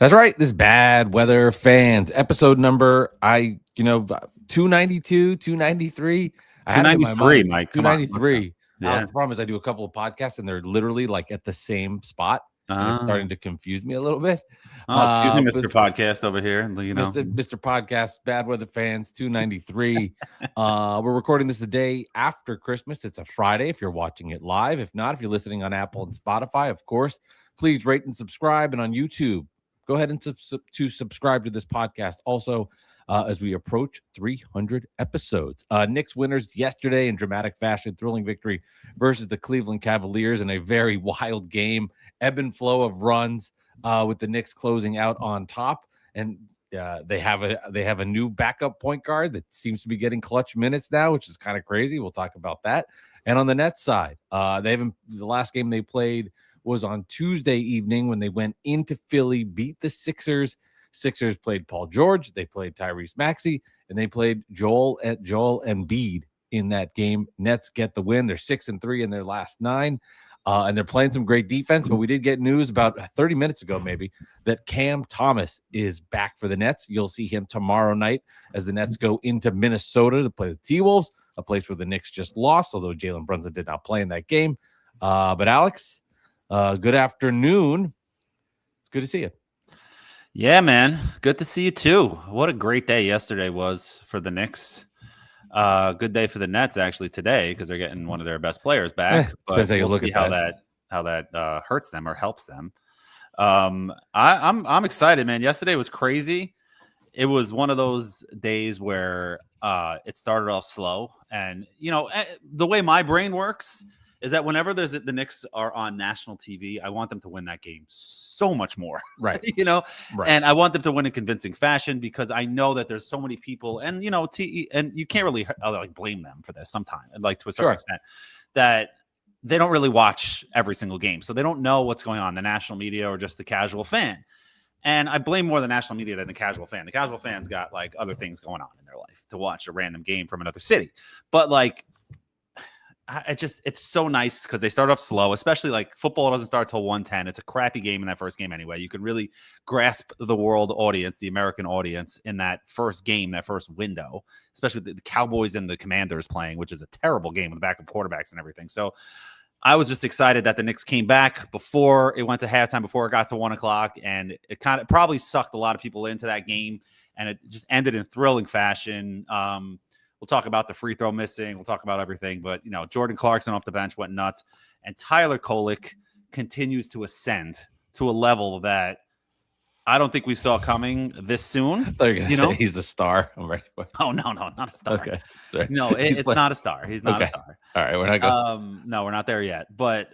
That's right. This Bad Weather Fans episode number, 292, 293. I had it in my 293, mind. Mike. Come on. 293. Yeah. Alex, the problem is I do a couple of podcasts and they're literally like at the same spot. And it's starting to confuse me a little bit. Excuse me, Mr. Podcast over here. Mr. Podcast, Bad Weather Fans, 293. We're recording this the day after Christmas. It's a Friday if you're watching it live. If not, if you're listening on Apple and Spotify, of course, please rate and subscribe. And on YouTube, go ahead and subscribe to this podcast. Also, as we approach 300 episodes. Knicks winners yesterday in dramatic fashion, thrilling victory versus the Cleveland Cavaliers in a very wild game. Ebb and flow of runs with the Knicks closing out on top. And they have a new backup point guard that seems to be getting clutch minutes now, which is kind of crazy. We'll talk about that. And on the Nets side, the last game they played was on Tuesday evening when they went into Philly, beat the Sixers. Sixers played Paul George, they played Tyrese Maxey, and they played Joel Embiid in that game. Nets get the win. They're 6-3 in their last 9, and they're playing some great defense. But we did get news about 30 minutes ago, maybe, that Cam Thomas is back for the Nets. You'll see him tomorrow night as the Nets go into Minnesota to play the T-Wolves, a place where the Knicks just lost, although Jalen Brunson did not play in that game. But Alex, good afternoon. It's good to see you. Yeah, man. Good to see you too. What a great day yesterday was for the Knicks. Good day for the Nets actually today because they're getting one of their best players back. But we'll see how that hurts them or helps them. I'm excited, man. Yesterday was crazy. It was one of those days where it started off slow, and the way my brain works is that whenever the Knicks are on national TV, I want them to win that game so much more. Right. Right. And I want them to win in convincing fashion because I know that there's so many people and, and you can't really blame them for this sometimes, to a certain extent, that they don't really watch every single game. So they don't know what's going on, the national media or just the casual fan. And I blame more the national media than the casual fan. The casual fan's got other things going on in their life to watch a random game from another city. But it's so nice because they start off slow, especially football doesn't start till 1:10. It's a crappy game in that first game anyway. You can really grasp the world audience, the American audience in that first game, that first window, especially with the Cowboys and the Commanders playing, which is a terrible game with the backup quarterbacks and everything. So I was just excited that the Knicks came back before it went to halftime, before it got to 1 o'clock, and it kind of probably sucked a lot of people into that game, and it just ended in thrilling fashion. We'll talk about the free throw missing. We'll talk about everything. But, Jordan Clarkson off the bench went nuts. And Tyler Kolek continues to ascend to a level that I don't think we saw coming this soon. They're going to say he's a star. I'm ready for it. Oh, no, not a star. Okay. Sorry. No, it's not a star. He's not a star. All right. We're not going. No, we're not there yet. But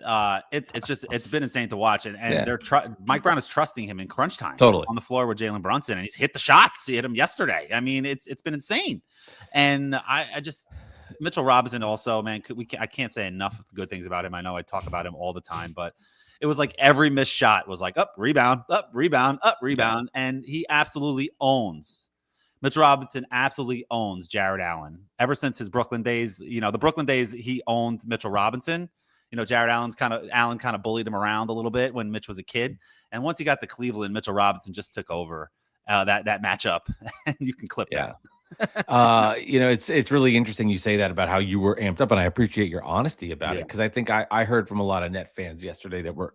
it's been insane to watch. And they're Mike Brown is trusting him in crunch time. Totally. On the floor with Jalen Brunson. And he's hit the shots. He hit him yesterday. I mean, it's been insane. And I just Mitchell Robinson also, man, I can't say enough good things about him. I know I talk about him all the time, but it was every missed shot was up, rebound, up, rebound, up, rebound. And he absolutely owns. Mitchell Robinson absolutely owns Jared Allen. Ever since his Brooklyn days, the Brooklyn days, he owned Mitchell Robinson. Jared Allen kind of bullied him around a little bit when Mitch was a kid. And once he got to Cleveland, Mitchell Robinson just took over that matchup. And you can clip that. It's really interesting you say that about how you were amped up, and I appreciate your honesty about it because I think I heard from a lot of Net fans yesterday that were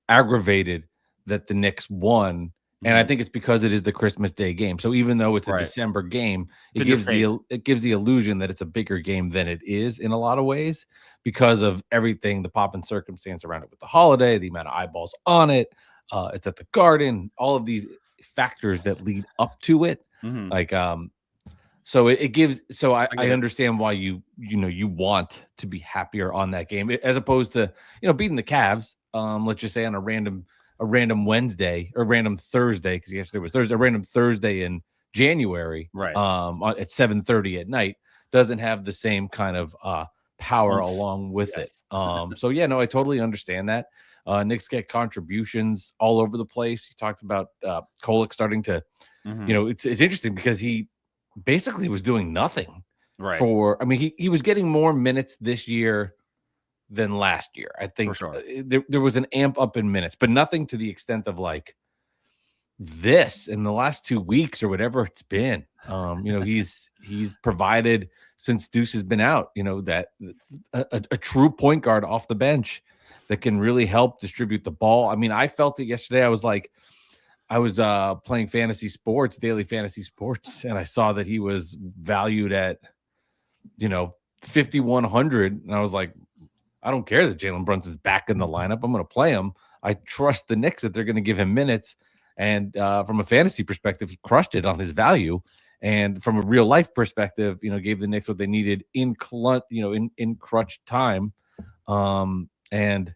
aggravated that the Knicks won, and I think it's because it is the Christmas Day game. So even though it's a December game, it gives the illusion that it's a bigger game than it is in a lot of ways because of everything, the pop and circumstance around it with the holiday, the amount of eyeballs on it, it's at the Garden, all of these factors that lead up to it. So it gives. So I understand why you want to be happier on that game as opposed to beating the Cavs. Let's just say on a random Wednesday or random Thursday because yesterday was Thursday. A random Thursday in January, right? At 7:30 at night doesn't have the same kind of power along with it. So I totally understand that. Knicks get contributions all over the place. You talked about Kolek starting to. It's interesting because he basically was doing nothing he was getting more minutes this year than last year. I think for sure. There was an amp up in minutes, but nothing to the extent of this in the last 2 weeks or whatever it's been. He's provided since Deuce has been out, that a true point guard off the bench that can really help distribute the ball. I mean, I felt it yesterday. I was playing daily fantasy sports, and I saw that he was valued at 5,100, and I was like, I don't care that Jalen Brunson's back in the lineup. I'm going to play him. I trust the Knicks that they're going to give him minutes. And from a fantasy perspective, he crushed it on his value. And from a real life perspective, gave the Knicks what they needed in crunch time. And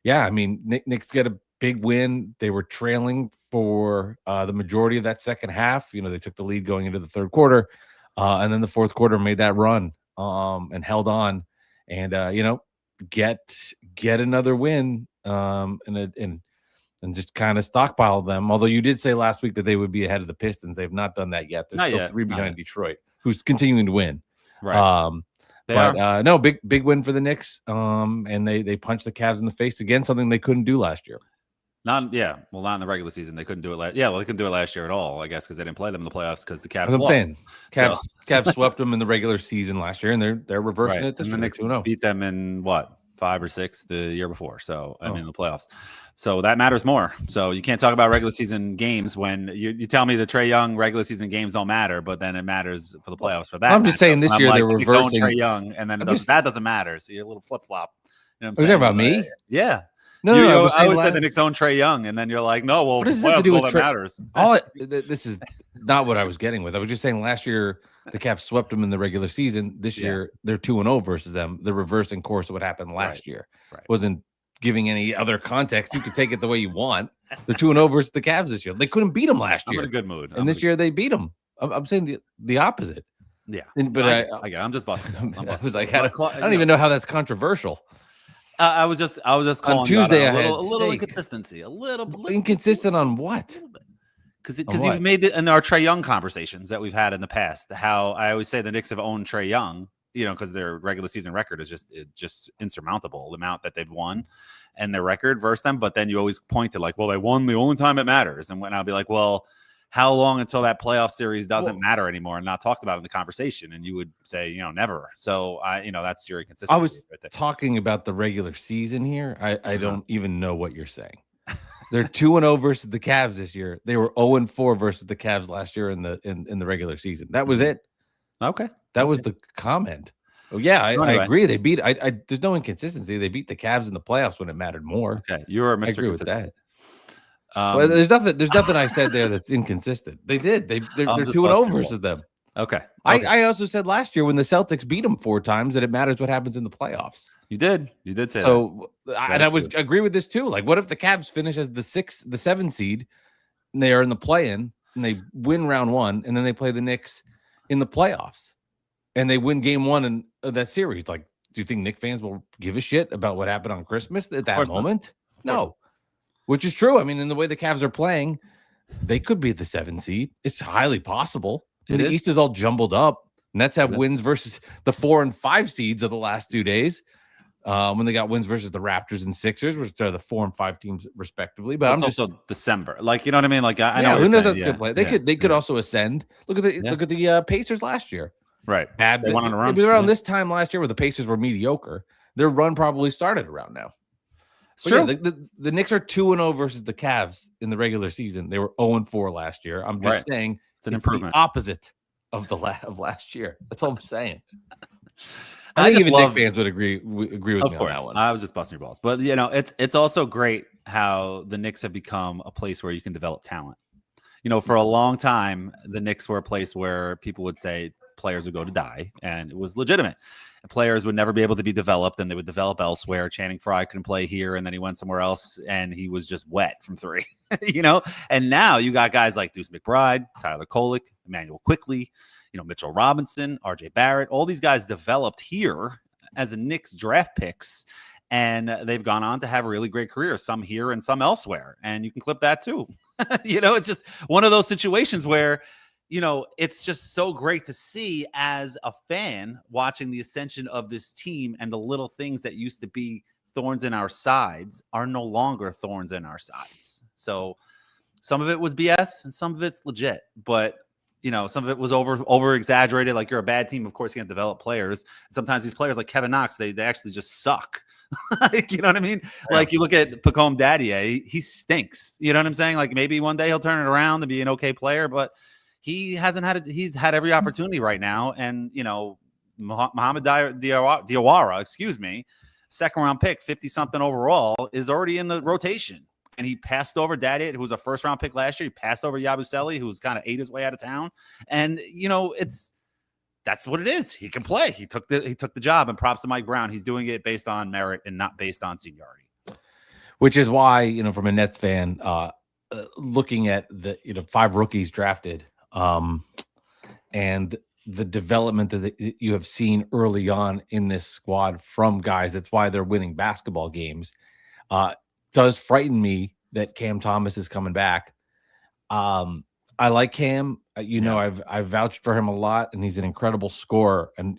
yeah, I mean, Knicks get a big win. They were trailing for the majority of that second half. They took the lead going into the third quarter, and then the fourth quarter made that run and held on, and get another win, and just kind of stockpile them. Although you did say last week that they would be ahead of the Pistons, they've not done that yet. They're still 3 behind Detroit, who's continuing to win. Right. No, big win for the Knicks. And they punched the Cavs in the face again, something they couldn't do last year. Not in the regular season. They couldn't do it. They couldn't do it last year at all, I guess, because they didn't play them in the playoffs because the Cavs lost. I'm saying. Cavs swept them in the regular season last year, and they're reversing it this year. The Knicks beat them in 5 or 6 the year before. So in the playoffs. So that matters more. So you can't talk about regular season games when you tell me the Trae Young regular season games don't matter, but then it matters for the playoffs for that. I'm just saying this year they're reversing Trae Young, and then that doesn't matter. So you're a little flip flop. You know what I'm saying? About me? Yeah. No, I always said the Knicks own Trae Young, and then you're like, no, well, what does that do with matters? This is not what I was getting with. I was just saying last year the Cavs swept them in the regular season. This year they're 2-0 versus them. They're reversing course of what happened last year. Right. Wasn't giving any other context. You could take it the way you want. They're 2-0 versus the Cavs this year. They couldn't beat them last year. I'm in a good mood. And this year they beat them. I'm saying the opposite. Yeah, but I get it. I'm just busting. I was like, I don't even know how that's controversial. I was just calling on Tuesday. A little inconsistency, a little inconsistent on what? Because you've made it in our Trae Young conversations that we've had in the past. How I always say the Knicks have owned Trae Young, because their regular season record is just insurmountable. The amount that they've won and their record versus them. But then you always point to like, well, they won the only time it matters. And when I'll be like, well, how long until that playoff series doesn't matter anymore and not talked about in the conversation? And you would say, never. So that's your inconsistency. I was talking about the regular season here. I don't even know what you're saying. They're 2-0 versus the Cavs this year. They were 0-4 versus the Cavs last year in the regular season. That was it. Okay. That was the comment. Oh yeah, I agree. They beat. There's no inconsistency. They beat the Cavs in the playoffs when it mattered more. Okay, you're a Mr. I agree with that. Well, there's nothing I said there that's inconsistent. They did. They're 2-0 versus them. Okay. I also said last year when the Celtics beat them 4 times that it matters what happens in the playoffs. You did say so. I would agree with this too. Like, what if the Cavs finish as the 7 seed, and they are in the play-in, and they win round 1, and then they play the Knicks in the playoffs, and they win game 1 of that series? Like, do you think Knicks fans will give a shit about what happened on Christmas at that moment? No. Which is true. I mean, in the way the Cavs are playing, they could be the 7 seed. It's highly possible. And the East is all jumbled up. Nets have wins versus the 4 and 5 seeds of the last 2 days. When they got wins versus the Raptors and Sixers, which are the 4 and 5 teams respectively. But it's also December. Like, you know what I mean? Like, I know who knows that's good play. They could also ascend. Look at the Pacers last year. Right. They won on a run. It was around this time last year where the Pacers were mediocre. Their run probably started around now. Sure. Yeah, the Knicks are 2-0 versus the Cavs in the regular season. They were 0-4 last year. I'm just saying it's an improvement. The opposite of last year. That's all I'm saying. I think even Knicks fans would agree with me on that one. I was just busting your balls. But, it's also great how the Knicks have become a place where you can develop talent. For a long time, the Knicks were a place where people would say players would go to die, and it was legitimate. Players would never be able to be developed, and they would develop elsewhere. Channing Frye couldn't play here, and then he went somewhere else, and he was just wet from 3, And now you got guys like Deuce McBride, Tyler Kolek, Emmanuel Quickley, Mitchell Robinson, RJ Barrett. All these guys developed here as a Knicks draft picks, and they've gone on to have really great careers, some here and some elsewhere. And you can clip that too. It's just one of those situations where it's just so great to see as a fan watching the ascension of this team, and the little things that used to be thorns in our sides are no longer thorns in our sides. So Some of it was BS and some of it's legit, but some of it was over exaggerated. Like, you're a bad team, of course you can't develop players. Sometimes these players like Kevin Knox, they actually just suck. Like, you know what I mean? Yeah. Like, you look at Pacome Daddier, he stinks. You know what I'm saying? Like, maybe one day he'll turn it around and be an okay player, but he hasn't had it. He's had every opportunity right now. And, Mohamed Diawara, excuse me, second round pick, 50 something overall, is already in the rotation. And he passed over Daddiet, who was a first round pick last year. He passed over Yabusele, who was kind of ate his way out of town. And, that's what it is. He can play. He took the job, and props to Mike Brown. He's doing it based on merit and not based on seniority. Which is why, from a Nets fan, looking at the 5 rookies drafted, and the development that you have seen early on in this squad from guys, that's why they're winning basketball games. Does frighten me that Cam Thomas is coming back. I like Cam. I've vouched for him a lot, and he's an incredible scorer. And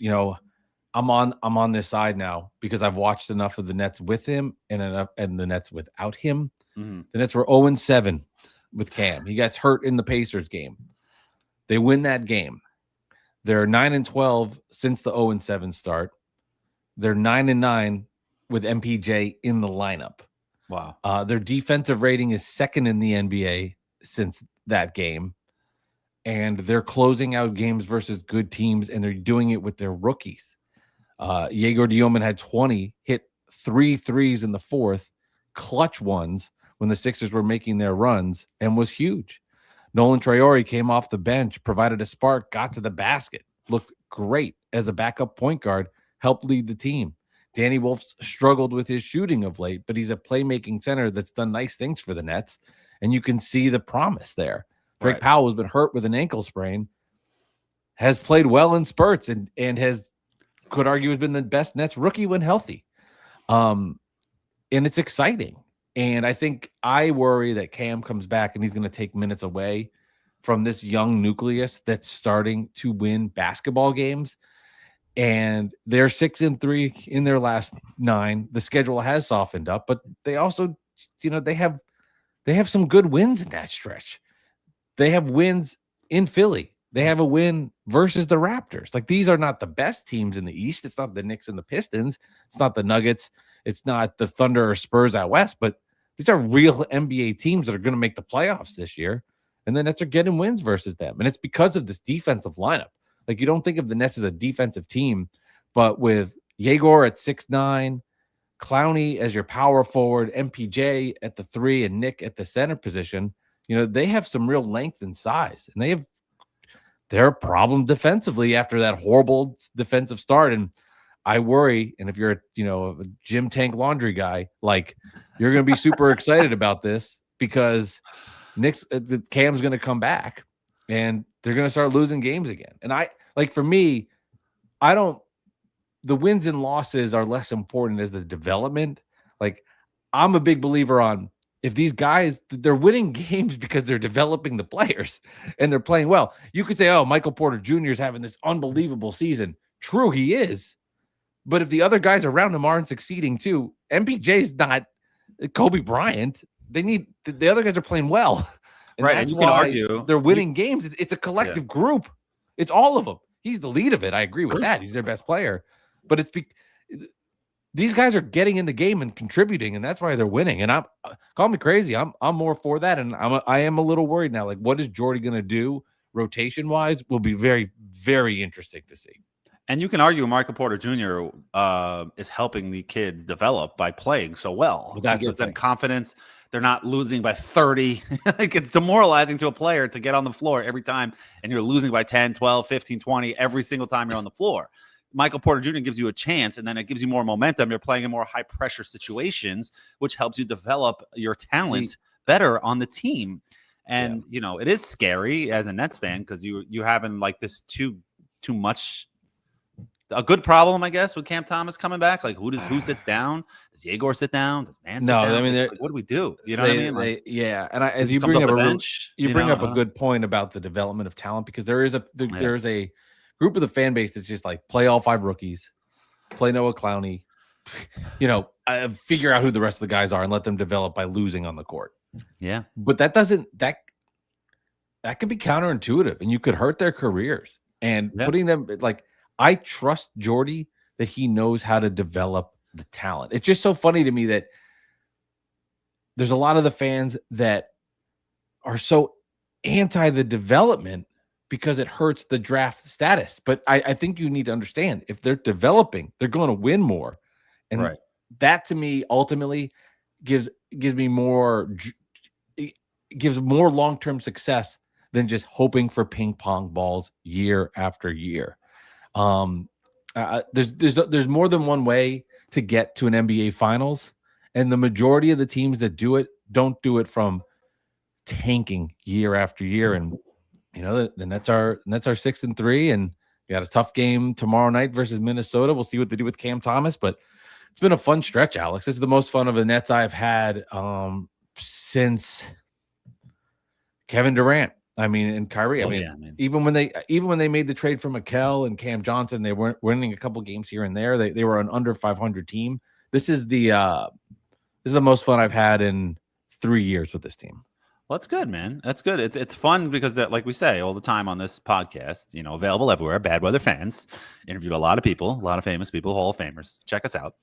I'm on this side now because I've watched enough of the Nets with him and the Nets without him. Mm-hmm. The Nets were 0-7 with Cam. He gets hurt in the Pacers game. They win that game. They're 9-12 since the 0-7 start. They're 9-9 with MPJ in the lineup. Wow. Their defensive rating is second in the NBA since that game. And they're closing out games versus good teams, and they're doing it with their rookies. Yegor Dioman had 20, hit 3 threes in the fourth, clutch ones when the Sixers were making their runs, and was huge. Nolan Traore came off the bench, provided a spark, got to the basket, looked great as a backup point guard, helped lead the team. Danny Wolf's struggled with his shooting of late, but he's a playmaking center that's done nice things for the Nets, and you can see the promise there. Drake Powell has been hurt with an ankle sprain, has played well in spurts, and could argue has been the best Nets rookie when healthy. And it's exciting. And I worry that Cam comes back and he's going to take minutes away from this young nucleus that's starting to win basketball games. And they're 6-3 in their last 9. The schedule has softened up, but they also, they have some good wins in that stretch. They have wins in Philly. They have a win versus the Raptors. Like, these are not the best teams in the East. It's not the Knicks and the Pistons. It's not the Nuggets. It's not the Thunder or Spurs out West, but these are real NBA teams that are going to make the playoffs this year. And the Nets are getting wins versus them. And it's because of this defensive lineup. Like, you don't think of the Nets as a defensive team, but with Yegor at 6'9", Clowney as your power forward, MPJ at the 3, and Nick at the center position, they have some real length and size, and they're a problem defensively after that horrible defensive start. And I worry, and if you're a gym tank laundry guy, like, you're going to be super excited about this because Cam's going to come back and they're going to start losing games again. And for me, the wins and losses are less important as the development. Like, I'm a big believer on, if these guys, they're winning games because they're developing the players and they're playing well. You could say, oh, Michael Porter Jr. is having this unbelievable season. True, he is. But if the other guys around him aren't succeeding too, MPJ's not Kobe Bryant. The other guys are playing well. And right. And you can argue they're winning games. It's a collective group. It's all of them. He's the lead of it. I agree with that. He's their best player. But these guys are getting in the game and contributing, and that's why they're winning. And call me crazy. I'm more for that. And I am a little worried now. Like, what is Jordy going to do rotation wise will be very, very interesting to see. And you can argue Michael Porter Jr. Is helping the kids develop by playing so well. He gives them confidence. They're not losing by 30. Like, it's demoralizing to a player to get on the floor every time, and you're losing by 10, 12, 15, 20 every single time you're on the floor. Michael Porter Jr. gives you a chance, and then it gives you more momentum. You're playing in more high-pressure situations, which helps you develop your talent better on the team. And, it is scary as a Nets fan because you having like this too much. A good problem, I guess, with Cam Thomas coming back. Like, who sits down? Does Yegor sit down? Does Man sit down? I mean, what do we do? You know what I mean? And as you bring up a good point about the development of talent, because there is a group of the fan base that's just like, play all 5 rookies, play Noah Clowney, figure out who the rest of the guys are and let them develop by losing on the court. Yeah. But that could be counterintuitive, and you could hurt their careers. And putting them like, I trust Jordy that he knows how to develop the talent. It's just so funny to me that there's a lot of the fans that are so anti the development because it hurts the draft status. But I think you need to understand, if they're developing, they're going to win more. And that to me ultimately gives me more, gives more long-term success than just hoping for ping pong balls year after year. There's more than one way to get to an NBA finals, and the majority of the teams that do it don't do it from tanking year after year. And the Nets are 6-3, and we got a tough game tomorrow night versus Minnesota. We'll see what they do with Cam Thomas, but it's been a fun stretch, Alex. This is the most fun of the Nets I've had since Kevin Durant. I mean, and Kyrie. Even when they made the trade for Mikal and Cam Johnson, they weren't winning a couple games here and there. They were an under 500 team. This is the most fun I've had in 3 years with this team. Well, that's good, man. That's good. It's fun because that, like we say all the time on this podcast, available everywhere. Bad Weather Fans interviewed a lot of people, a lot of famous people, Hall of Famers. Check us out.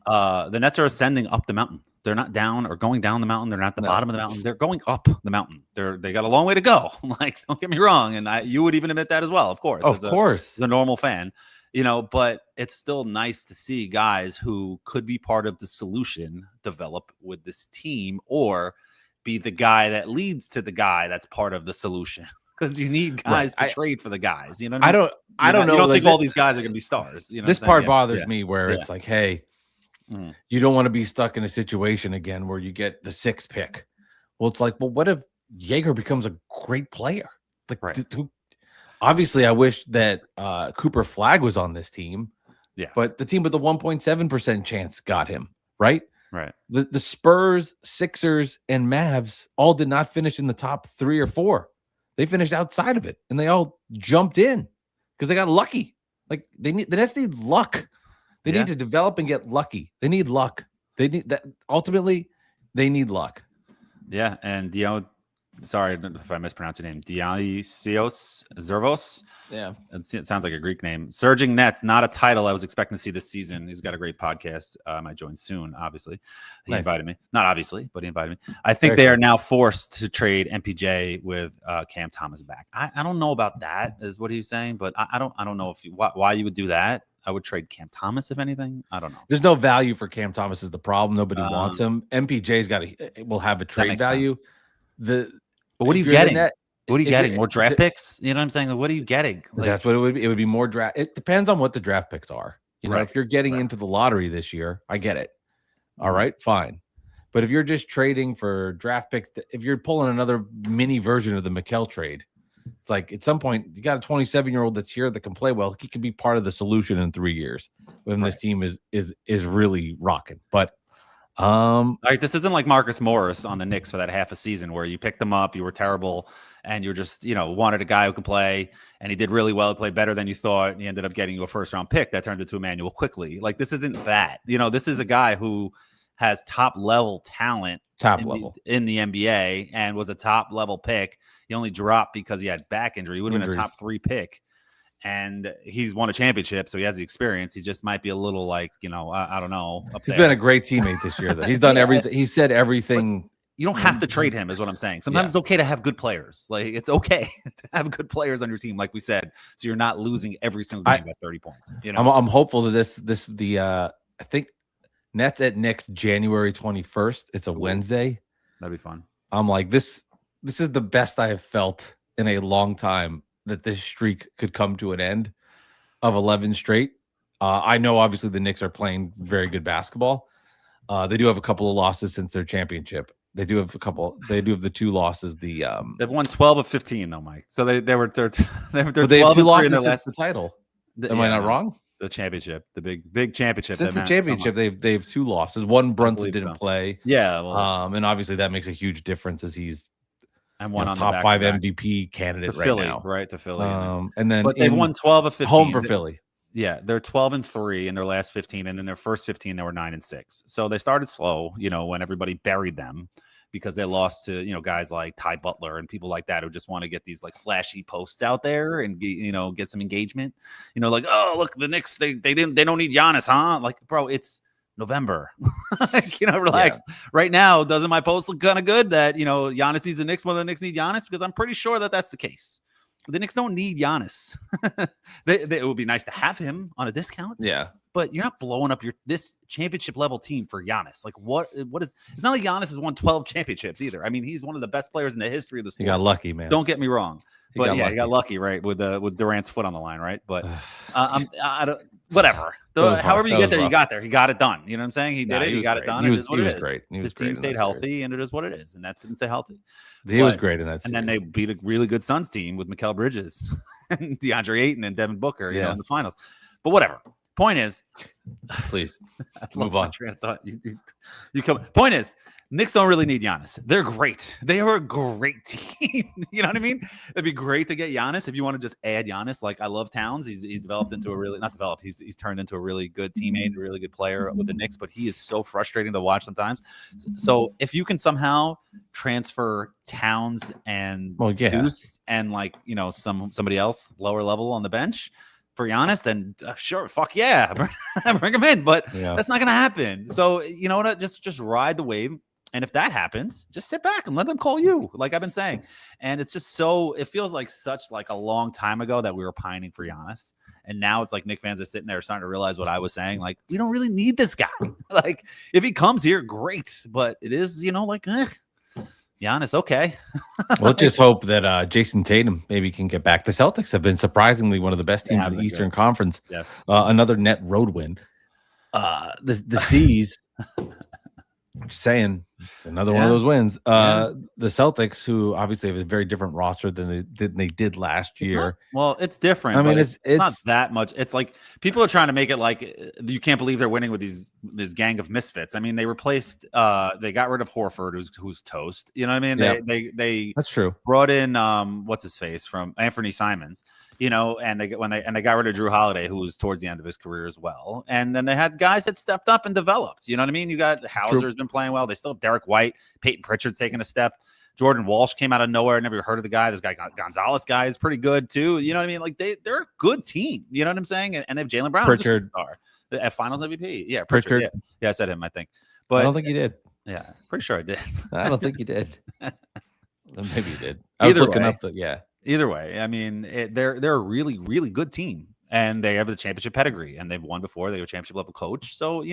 The Nets are ascending up the mountain. They're not down or going down the mountain. They're not at the bottom of the mountain. They're going up the mountain. They got a long way to go. Like, don't get me wrong, and you would even admit that as well, of course. Of course, as a normal fan, But it's still nice to see guys who could be part of the solution develop with this team, or be the guy that leads to the guy that's part of the solution. Because you need guys to trade for the guys. You know, what I don't know. You don't think all these guys are going to be stars. This part bothers me, where it's like, hey. You don't want to be stuck in a situation again where you get the 6th pick. Well, it's like, what if Jaeger becomes a great player? Like, obviously, I wish that Cooper Flagg was on this team. Yeah, but the team with the 1.7% chance got him, right. The Spurs, Sixers, and Mavs all did not finish in the top 3 or 4. They finished outside of it, and they all jumped in because they got lucky. Like, the Nets need luck. They need to develop and get lucky. They need luck. They need that. Ultimately, they need luck. Yeah, and sorry if I mispronounce your name, Dionysios Zervos. Yeah, it sounds like a Greek name. Surging Nets, not a title I was expecting to see this season. He's got a great podcast. I might join soon. Obviously, he invited me. Not obviously, but he invited me. I think they are now forced to trade MPJ with Cam Thomas back. I don't know about that, is what he's saying, but I don't know why you would do that. I would trade Cam Thomas, if anything. I don't know. There's no value for Cam Thomas is the problem. Nobody wants him. MPJ's will have a trade value. But what are you getting? What are you getting? More draft picks? You know what I'm saying? What are you getting? That's what it would be. It would be more draft. It depends on what the draft picks are. If you're getting into the lottery this year, I get it. All right, fine. But if you're just trading for draft picks, if you're pulling another mini version of the Mikal trade, it's like at some point you got a 27-year-old that's here that can play well. He can be part of the solution in 3 years when this team is really rocking. But this isn't like Marcus Morris on the Knicks for that half a season where you picked him up, you were terrible, and you're just wanted a guy who can play, and he did really well. He played better than you thought, and he ended up getting you a 1st-round pick that turned into Emmanuel quickly. Like, this isn't that. This is a guy who has top-level talent, in the NBA, and was a top-level pick. He only dropped because he had back injury. He would have been a top 3 pick, and he's won a championship, so he has the experience. He just might be a little like, I don't know. He's been a great teammate this year, though. He's done everything. He said everything. But you don't have to trade him, is what I'm saying. Sometimes it's okay to have good players. Like, it's okay to have good players on your team, like we said, so you're not losing every single game by 30 points. I'm hopeful that I think Nets at Knicks January 21st. It's a Wednesday. That'd be fun. I'm like, this is the best I have felt in a long time, that this streak could come to an end of 11 straight. I know obviously the Knicks are playing very good basketball. They do have a couple of losses since their championship. They do have the 2 losses. They've won 12 of 15 though, Mike. So they have 12 2 losses since the title. Am I not wrong? The championship, the big championship. Since the championship, they've 2 losses. One, Brunson didn't play. Yeah, well, and obviously that makes a huge difference as he's one on top 5 MVP candidate to Philly, now. Right, to Philly. And then but they've won 12 of 15 home for Philly. Yeah, they're 12-3 in their last 15, and in their first 15 they were 9-6. So they started slow, when everybody buried them because they lost to, guys like Ty Butler and people like that who just want to get these like flashy posts out there and get some engagement. Like, oh, look, the Knicks, they don't need Giannis, huh? Like, bro, it's November. Relax. Yeah. Right now, doesn't my post look kind of good that, Giannis needs the Knicks more than the Knicks need Giannis? Because I'm pretty sure that that's the case. The Knicks don't need Giannis. It would be nice to have him on a discount. Yeah. But you're not blowing up this championship level team for Giannis. Like what is, it's not like Giannis has won 12 championships either. I mean, he's one of the best players in the history of the sport. He got lucky, man. Don't get me wrong. He got lucky, right? With Durant's foot on the line, right? But I don't, whatever. However you get there, you got there. He got it done. You know what I'm saying? He did it. He got it done. He was great. His team stayed healthy, and it is what it is. And that's didn't stay healthy. He was great in that series. And then they beat a really good Suns team with Mikal Bridges and DeAndre Ayton and Devin Booker, in the finals. But whatever. Point is, please move on. Train of thought. You come. Point is, Knicks don't really need Giannis. They're great. They are a great team. You know what I mean? It'd be great to get Giannis if you want to just add Giannis. Like I love Towns. He's developed into a really not developed. He's turned into a really good teammate, a really good player with the Knicks. But he is so frustrating to watch sometimes. So if you can somehow transfer Towns and Deuce and somebody else lower level on the bench for Giannis, then sure, fuck yeah, bring him in. But that's not going to happen. So you know what? Just ride the wave. And if that happens, just sit back and let them call you, like I've been saying. And it's just it feels like such like a long time ago that we were pining for Giannis. And now it's like Knicks fans are sitting there starting to realize what I was saying. Like, we don't really need this guy. Like, if he comes here, great. But it is, Giannis, okay. We'll just hope that Jason Tatum maybe can get back. The Celtics have been surprisingly one of the best teams in the Eastern Conference. Yes. Another net road win. The C's, just saying, it's another one of those wins. The Celtics, who obviously have a very different roster than they did last year. It's different. I mean, it's not that much. It's like people are trying to make it like you can't believe they're winning with this gang of misfits. I mean, they replaced, they got rid of Horford, who's toast. You know what I mean? Yeah. They that's true. Brought in what's his face from Anthony Simons. And they got rid of Drew Holiday, who was towards the end of his career as well. And then they had guys that stepped up and developed. You know what I mean? You got Hauser's been playing well. They still have Derek White, Peyton Pritchard's taking a step. Jordan Walsh came out of nowhere. I never heard of the guy. This guy Gonzalez guy is pretty good too. You know what I mean? Like they're a good team. You know what I'm saying? And they have Jaylen Brown, Pritchard, at Finals MVP. Yeah, Pritchard. Yeah, I said him. I think, but I don't think you did. Yeah, pretty sure I did. I don't think you did. Maybe you did. Either way, I mean, they're a really, really good team, and they have the championship pedigree, and they've won before. They have a championship level coach, so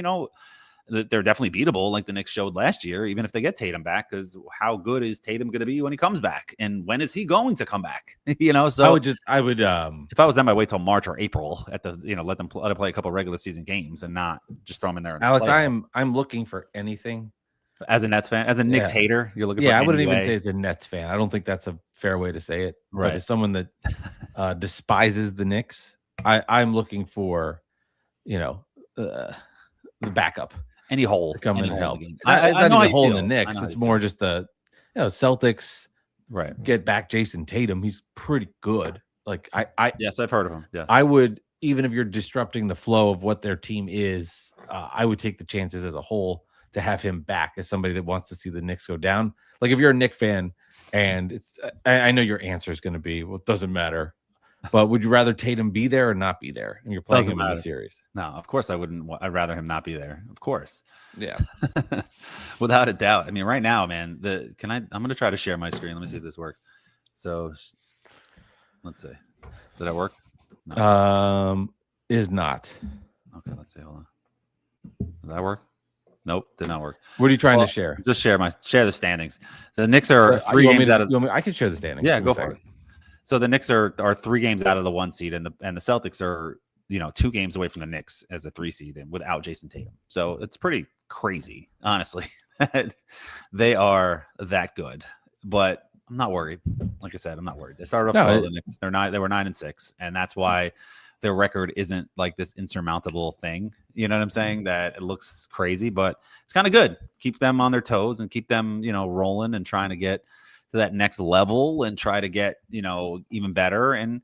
they're definitely beatable, like the Knicks showed last year, even if they get Tatum back. Because how good is Tatum going to be when he comes back, and when is he going to come back? So I would if I was them, I'd wait till March or April at the let them play a couple of regular season games and not just throw them in there. Alex, I'm looking for anything. As a Nets fan, as a Knicks hater, you're looking for I wouldn't even say it's a Nets fan. I don't think that's a fair way to say it. Right. But as someone that despises the Knicks, I'm looking for, the backup. Any hole. Come in and help. I know not a hole in the Knicks. It's more just the Celtics get back Jason Tatum. He's pretty good. Like yes, I've heard of him. Yes. I would, even if you're disrupting the flow of what their team is, I would take the chances as a whole to have him back as somebody that wants to see the Knicks go down. Like if you're a Knicks fan and it's, I know your answer is going to be, well, it doesn't matter, but would you rather Tatum be there or not be there? And you're playing him in the series. No, of course I wouldn't. I'd rather him not be there. Of course. Yeah. Without a doubt. I mean, right now, man, I'm going to try to share my screen. Let me see if this works. So let's see. Did that work? No. Is not. Okay. Let's see. Hold on. Did that work? Nope, did not work. What are you trying to share? Just share the standings. So the Knicks are 3 games out of. I can share the standings. Yeah, go for it. So the Knicks are 3 games out of the 1 seed, and the Celtics are 2 games away from the Knicks as a 3 seed, and without Jason Tatum. So it's pretty crazy, honestly. They are that good, but I'm not worried. Like I said, I'm not worried. They started off slow. The Knicks, they were 9-6, and that's why their record isn't like this insurmountable thing. You know what I'm saying? That it looks crazy, but it's kind of good. Keep them on their toes and keep them, rolling and trying to get to that next level and try to get, even better. And,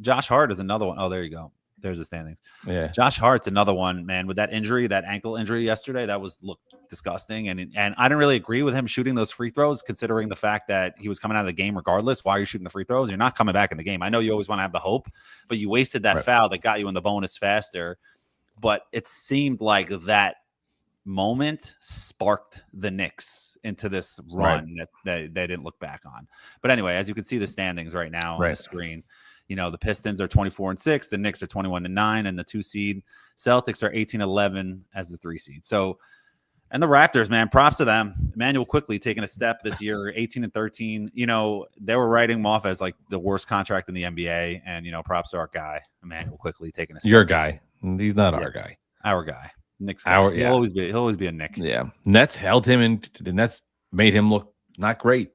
Josh Hart is another one. Oh, there you go. There's the standings. Yeah. Josh Hart's another one, man, with that injury, that ankle injury yesterday. That looked disgusting. And I didn't really agree with him shooting those free throws, considering the fact that he was coming out of the game regardless. Why are you shooting the free throws? You're not coming back in the game. I know you always want to have the hope, but you wasted that foul that got you in the bonus faster. But it seemed like that moment sparked the Knicks into this run that they didn't look back on. But anyway, as you can see the standings right now on the screen, the Pistons are 24-6, the Knicks are 21-9, and the 2 seed Celtics are 18-11 as the 3 seed. So, and the Raptors, man, props to them. Emmanuel Quickly taking a step this year, 18-13. They were writing him off as like the worst contract in the NBA, and props to our guy Emmanuel Quickly taking a step. Your guy. He's not our guy. Our guy. Knicks guy. He'll always be a Knick. Yeah. Nets held him, and the Nets made him look not great.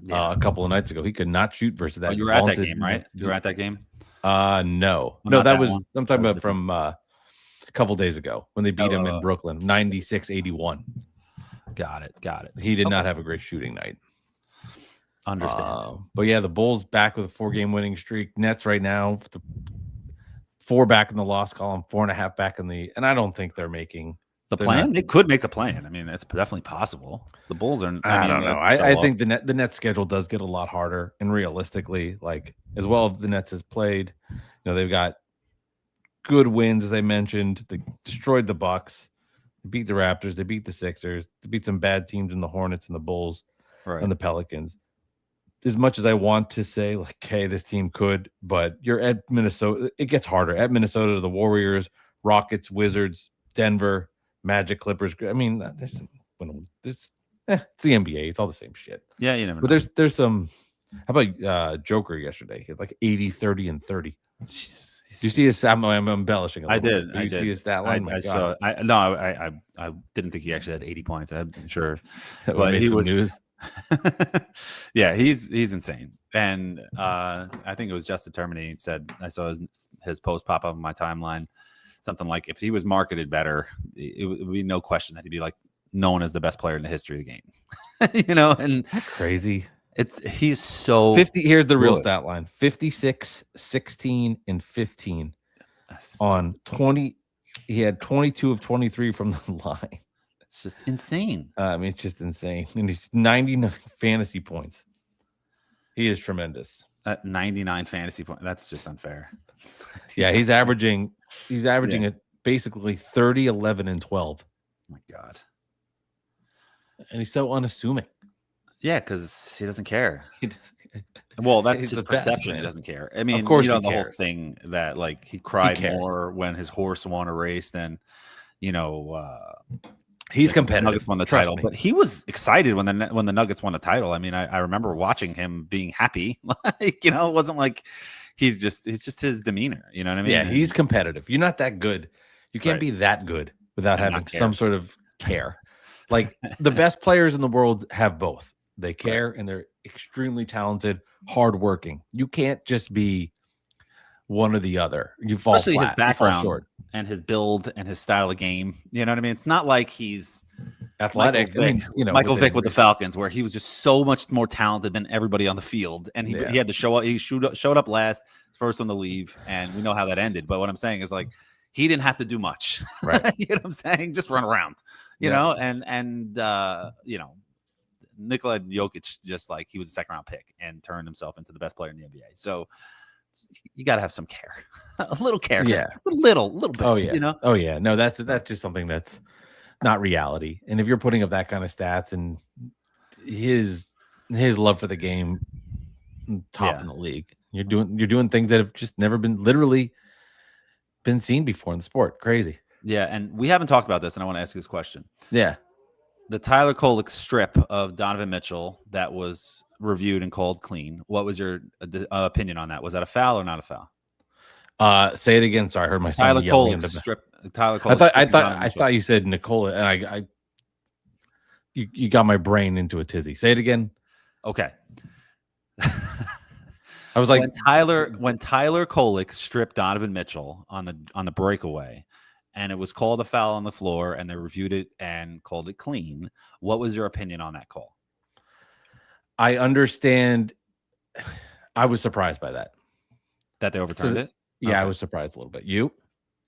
A couple of nights ago, he could not shoot versus that. You were at that game, right? You were at that game? No, that was. I'm talking about from a couple days ago when they beat him in Brooklyn, 96-81. Got it. He did not have a great shooting night. Understand. But yeah, the Bulls back with a 4-game winning streak. Nets right now, 4 back in the loss column, 4.5 back in the, and I don't think they're making the plan. They could make the plan. I mean, that's definitely possible. The Bulls are. I don't know. I think the net schedule does get a lot harder, and realistically, like as well as the Nets has played, they've got good wins as I mentioned. They destroyed the Bucks, they beat the Raptors, they beat the Sixers, they beat some bad teams in the Hornets and the Bulls and the Pelicans. As much as I want to say, like, hey, this team could, but you're at Minnesota. It gets harder at Minnesota. The Warriors, Rockets, Wizards, Denver, Magic, Clippers. I mean, it's the NBA. It's all the same shit. Yeah, you never know. But there's some. How about Joker yesterday? He had like 80, 30, and 30. Jeez. Did you see his? I'm embellishing. I did. Did you see his stat line? I saw. I didn't think he actually had 80 points. I'm sure, but he was. News. Yeah, he's insane. And I think it was Just Determining said, I saw his post pop up on my timeline, something like, if he was marketed better, it would be no question that he'd be like known as the best player in the history of the game. And crazy. He's so 50. Here's the real stat line: 56, 16, and 15 on 20. He had 22 of 23 from the line. It's just insane. It's just insane. And he's 99 fantasy points. He is tremendous. 99 fantasy points. That's just unfair. Yeah, he's averaging at basically 30, 11, and 12. Oh my God. And he's so unassuming. Yeah, because he doesn't care. Well, that's just perception. He doesn't care. I mean, of course, the whole thing that like he cried more when his horse won a race than, he's competitive. Nuggets won the title, but he was excited when the Nuggets won the title. I mean, I remember watching him being happy. Like, it wasn't like it's just his demeanor. You know what I mean? Yeah, he's competitive. You're not that good. You can't be that good without having some sort of care. Like the best players in the world have both. They care and they're extremely talented, hardworking. You can't just be one or the other. You fall Especially flat. His background and his build and his style of game. You know what I mean? It's not like he's athletic. Michael Vick with the Falcons, where he was just so much more talented than everybody on the field, and he had to show up. He showed up last, first on the leave, and we know how that ended. But what I'm saying is, like, he didn't have to do much. Right? You know what I'm saying? Just run around. You know, and Nikola Jokic, just like he was a second-round pick and turned himself into the best player in the NBA. So you got to have some care, a little care, just a little bit. Oh yeah, Oh yeah. No, that's just something that's not reality. And if you're putting up that kind of stats and his love for the game, top in the league, you're doing things that have just never been seen before in the sport. Crazy. Yeah, and we haven't talked about this, and I want to ask you this question. Yeah. The Tyler Kolek strip of Donovan Mitchell that was reviewed and called clean. What was your opinion on that? Was that a foul or not a foul? Say it again. Sorry, I heard my son yelling in the strip. Tyler Kolek. I thought you said Nicola, and you got my brain into a tizzy. Say it again. Okay. I was like, when Tyler Kolek stripped Donovan Mitchell on the breakaway, and it was called a foul on the floor, and they reviewed it and called it clean. What was your opinion on that call? I understand. I was surprised by that. That they overturned it? Yeah, I was surprised a little bit. You?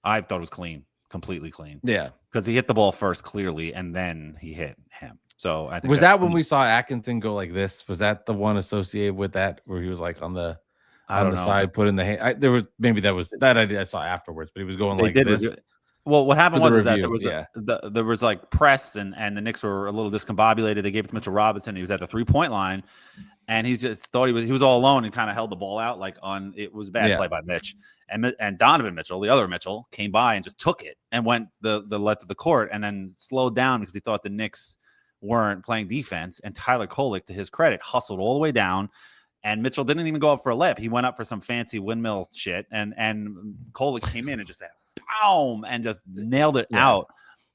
I thought it was clean, completely clean. Yeah. Because he hit the ball first, clearly, and then he hit him. So I think Was that when we saw Atkinson go like this? Was that the one associated with that where he was like on the side, putting the hand? There was maybe that was that I saw afterwards, but he was going they like did this. Well, what happened was that review, there was like press and the Knicks were a little discombobulated. They gave it to Mitchell Robinson. He was at the 3-point line, and he just thought he was all alone and kind of held the ball out like on. It was a bad play by Mitch, and Donovan Mitchell, the other Mitchell, came by and just took it and went the length of the court and then slowed down because he thought the Knicks weren't playing defense. And Tyler Kolek, to his credit, hustled all the way down. And Mitchell didn't even go up for a layup. He went up for some fancy windmill shit. And Kolek came in and just said, boom, and just nailed it out.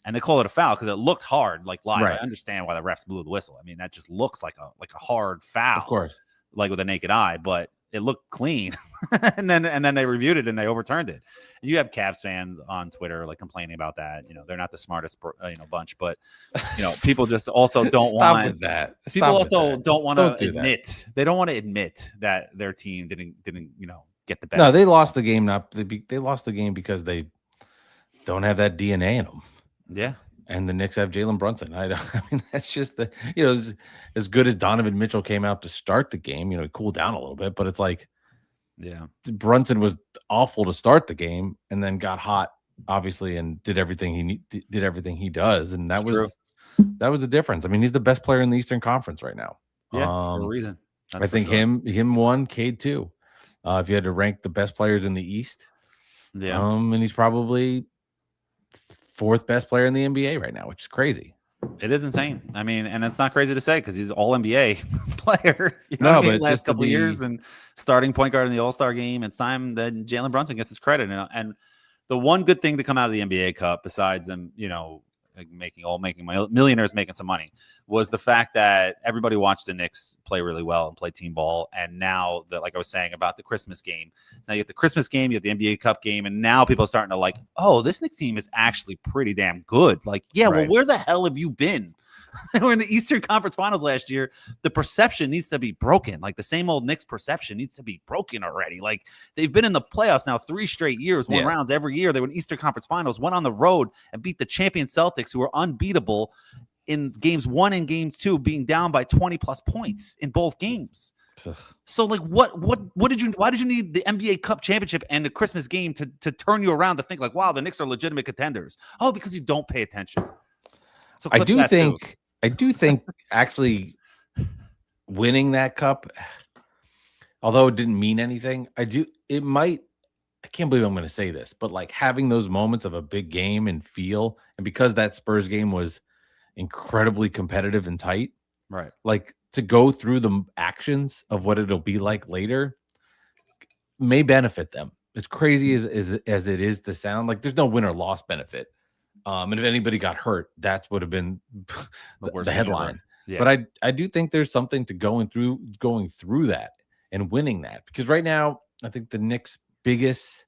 And they call it a foul because it looked hard, like live. Right. I understand why the refs blew the whistle. I mean, that just looks like a hard foul, of course, like with a naked eye, but it looked clean. and then they reviewed it and they overturned it. And you have Cavs fans on Twitter like complaining about that. They're not the smartest bunch, but people just also don't want with that. People also don't want to admit they don't want to admit that their team didn't get the best. No, they lost the game. They lost the game because they don't have that DNA in them. Yeah. And the Knicks have Jalen Brunson. I mean, that's just as good as Donovan Mitchell came out to start the game. He cooled down a little bit, but it's like, Brunson was awful to start the game and then got hot, obviously, and did everything he does, and that was the difference. I mean, he's the best player in the Eastern Conference right now. Yeah, for a reason. I think him one, Cade two. If you had to rank the best players in the East, and he's probably fourth best player in the NBA right now, which is crazy. It is insane. I mean, and it's not crazy to say because he's all NBA player. But last couple of years and starting point guard in the All-Star game. It's time that Jalen Brunson gets his credit. And the one good thing to come out of the NBA Cup, besides them, making millionaires making some money, was the fact that everybody watched the Knicks play really well and play team ball. And now like I was saying about the Christmas game, so now you get the Christmas game, you have the NBA Cup game, and now people are starting to like, oh, this Knicks team is actually pretty damn good. Like, well, where the hell have you been? We're in the Eastern Conference Finals last year. The perception needs to be broken. Like the same old Knicks perception needs to be broken already. Like they've been in the playoffs now 3 straight years, won rounds every year. They were in Eastern Conference Finals, went on the road and beat the champion Celtics, who were unbeatable in games 1 and games 2, being down by 20 plus points in both games. So like why did you need the NBA Cup championship and the Christmas game to turn you around to think like, wow, the Knicks are legitimate contenders? Oh, because you don't pay attention. So I do think actually winning that cup, although it didn't mean anything, I can't believe I'm going to say this, but like having those moments of a big game and feel, and because that Spurs game was incredibly competitive and tight, right? Like to go through the actions of what it'll be like later may benefit them. As crazy as it is to sound, like there's no win or loss benefit. And if anybody got hurt, that would have been the headline. Yeah. But I do think there's something to going through that and winning that, because right now I think the Knicks' biggest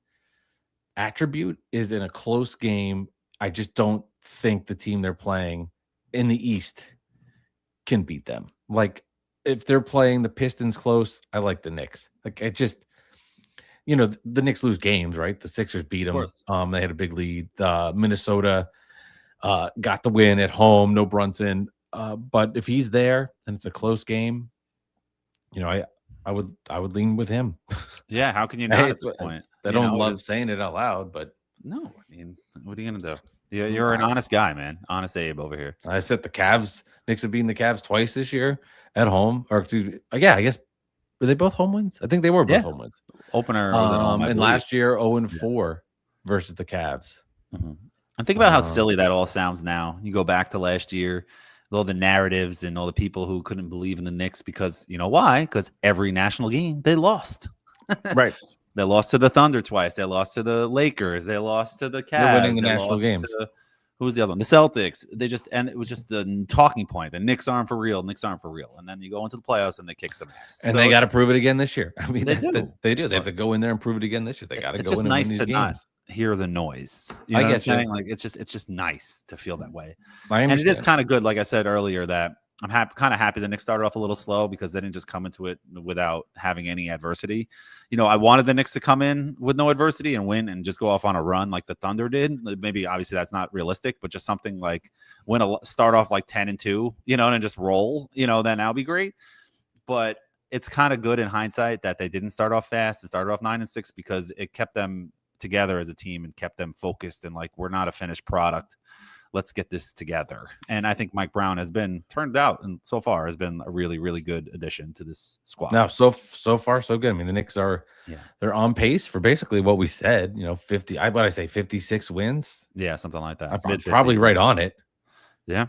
attribute is in a close game. I just don't think the team they're playing in the East can beat them. Like if they're playing the Pistons close, I like the Knicks. Like it just, the Knicks lose games, right? The Sixers beat them. They had a big lead. Minnesota got the win at home. No Brunson. But if he's there and it's a close game, I would lean with him. Yeah, how can you not at this point? I don't love saying it out loud, but no, I mean, what are you gonna do? Yeah, you're an honest guy, man. Honest Abe over here. I said the Cavs. Knicks have beaten the Cavs twice this year at home. Or excuse me, I guess were they both home wins? I think they were both home wins. Opener was at home, and last year 0-4 versus the Cavs. Mm-hmm. And think about how silly that all sounds now. You go back to last year, all the narratives and all the people who couldn't believe in the Knicks because you know why? Because every national game they lost. Right. They lost to the Thunder twice. They lost to the Lakers. They lost to the Cavs. They're winning the national games. Who was the other one? The Celtics. And it was just the talking point. The Knicks aren't for real. Knicks aren't for real. And then you go into the playoffs and they kick some ass. And they got to prove it again this year. I mean, they do. They do. They have to go in there and prove it again this year. They got to go in and nice win these to games. Not hear the noise. You know what I'm saying? Like it's just nice to feel that way. I understand. And it is kind of good, like I said earlier, that I'm kind of happy the Knicks started off a little slow because they didn't just come into it without having any adversity. I wanted the Knicks to come in with no adversity and win and just go off on a run like the Thunder did. Maybe obviously that's not realistic, but just something like start off like 10-2, and just roll, then that'll be great. But it's kind of good in hindsight that they didn't start off fast. They started off 9-6 because it kept them together as a team and kept them focused and like, we're not a finished product. Let's get this together. And I think Mike Brown turned out and so far has been a really, really good addition to this squad. Now, so far, so good. I mean, the Knicks they're on pace for basically what we said, 50, what I say 56 wins. Yeah, something like that. I'm probably right on it. Yeah.